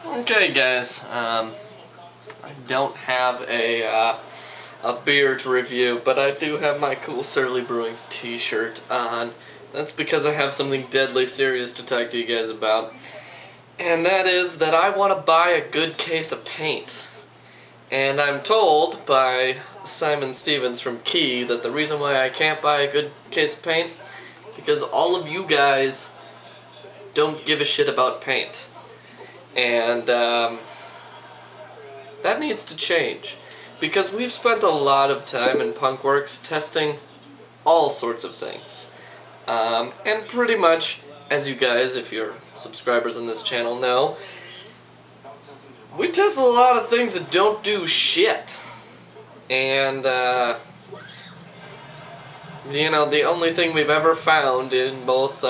Okay, guys. I don't have a beer to review, but I do have my Cool Surly Brewing T-shirt on. That's because I have something deadly serious to talk to you guys about, and that is that I want to buy a good case of paint. And I'm told by Simon Stevens from Key that the reason why I can't buy a good case of paint because all of you guys don't give a shit about paint. And that needs to change, because we've spent a lot of time in Punkworks testing all sorts of things. And pretty much, as you guys, if you're subscribers on this channel, know, we test a lot of things that don't do shit. And, you know, the only thing we've ever found in both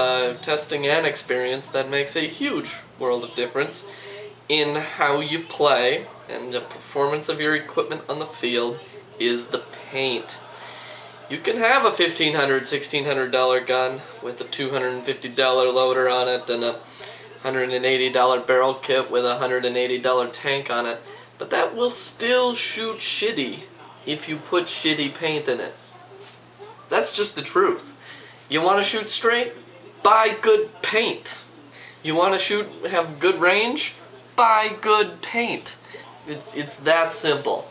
testing and experience that makes a huge world of difference in how you play and the performance of your equipment on the field is the paint. You can have a $1,500, $1,600 gun with a $250 loader on it and a $180 barrel kit with a $180 tank on it, but that will still shoot shitty if you put shitty paint in it. That's just the truth. You want to shoot straight? Buy good paint. You want to have good range? Buy good paint. It's that simple.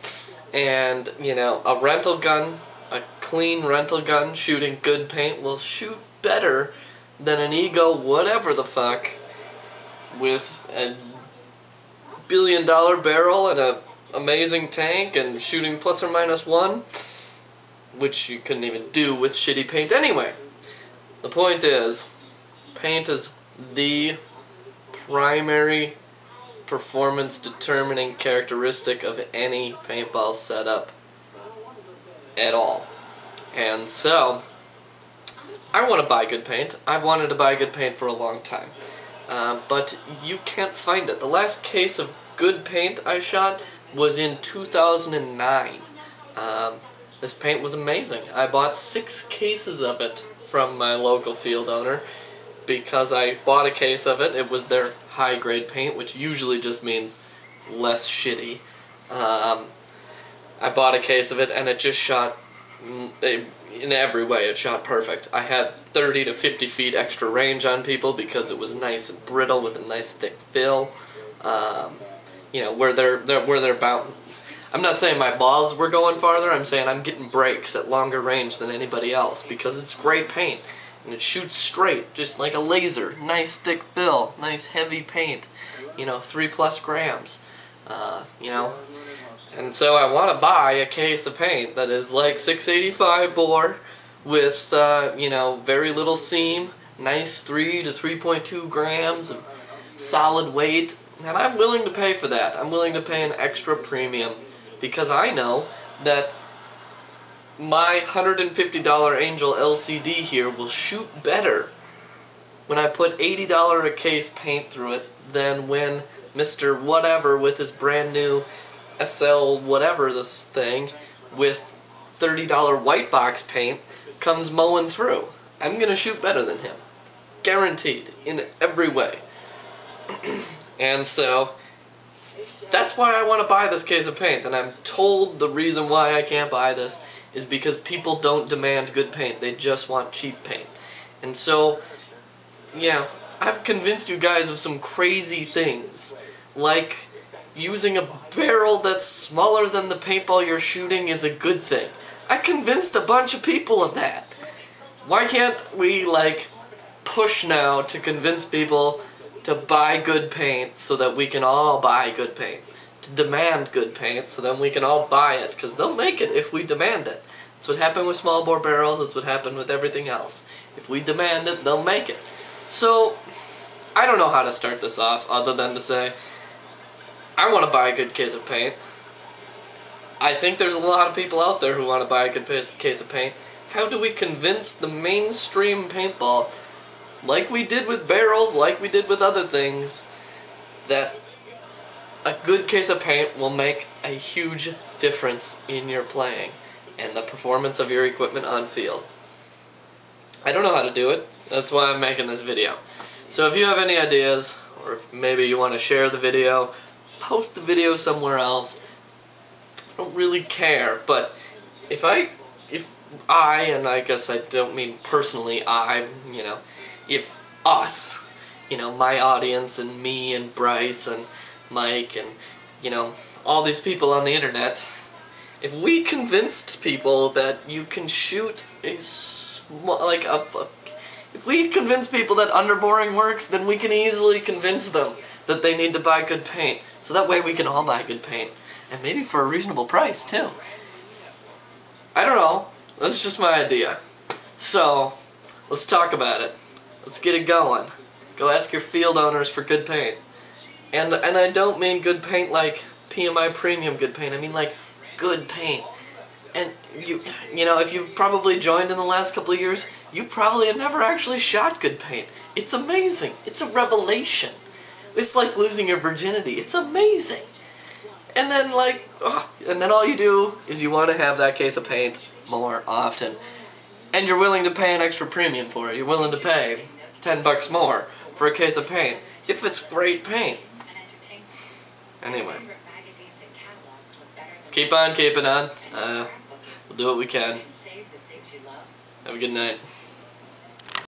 And, you know, a rental gun, a clean rental gun shooting good paint will shoot better than an ego whatever the fuck with a $1 billion barrel and a amazing tank and shooting ±1, which you couldn't even do with shitty paint anyway. The point is, paint is the primary performance determining characteristic of any paintball setup at all. And so, I want to buy good paint. I've wanted to buy good paint for a long time. But you can't find it. The last case of good paint I shot was in 2009. This paint was amazing. I bought 6 cases of it from my local field owner because I bought a case of it. It was their high-grade paint, which usually just means less shitty. I bought a case of it, and it just shot in every way. It shot perfect. I had 30 to 50 feet extra range on people because it was nice and brittle with a nice thick fill. You know, where they're bound. I'm not saying my balls were going farther, I'm saying I'm getting breaks at longer range than anybody else because it's great paint and it shoots straight, just like a laser. Nice thick fill, nice heavy paint, you know, 3+ grams, you know. And so I want to buy a case of paint that is like 685 bore with, you know, very little seam, nice 3 to 3.2 grams of solid weight, and I'm willing to pay for that. I'm willing to pay an extra premium because I know that my $150 Angel LCD here will shoot better when I put $80 a case paint through it than when Mr. Whatever with his brand new SL whatever this thing with $30 white box paint comes mowing through. I'm gonna shoot better than him. Guaranteed. In every way. And so that's why I want to buy this case of paint, and I'm told the reason why I can't buy this is because people don't demand good paint, they just want cheap paint. And so, yeah, I've convinced you guys of some crazy things, like using a barrel that's smaller than the paintball you're shooting is a good thing. I convinced a bunch of people of that. Why can't we, like, push now to convince people to buy good paint so that we can all buy good paint? To demand good paint so then we can all buy it, because they'll make it if we demand it. That's what happened with small bore barrels, that's what happened with everything else. If we demand it, they'll make it. So, I don't know how to start this off other than to say, I want to buy a good case of paint. I think there's a lot of people out there who want to buy a good case of paint. How do we convince the mainstream paintball, like we did with barrels, like we did with other things, that a good case of paint will make a huge difference in your playing and the performance of your equipment on field? I don't know how to do it. That's why I'm making this video. So if you have any ideas or if maybe you want to share the video, post the video somewhere else. I don't really care, but if I, and I guess I don't mean personally if us, my audience and me and Bryce and Mike and, all these people on the internet, if we convinced people that you can shoot if we convince people that underboring works, then we can easily convince them that they need to buy good paint. So that way we can all buy good paint. And maybe for a reasonable price, too. I don't know. That's just my idea. So, let's talk about it. Let's get it going. Go ask your field owners for good paint. And I don't mean good paint like PMI premium good paint. I mean like good paint. And if you've probably joined in the last couple of years, you probably have never actually shot good paint. It's amazing. It's a revelation. It's like losing your virginity. It's amazing. And then all you do is you want to have that case of paint more often. And you're willing to pay an extra premium for it. You're willing to pay $10 more for a case of paint if it's great paint. Anyway. Keep on keeping on. We'll do what we can. Have a good night.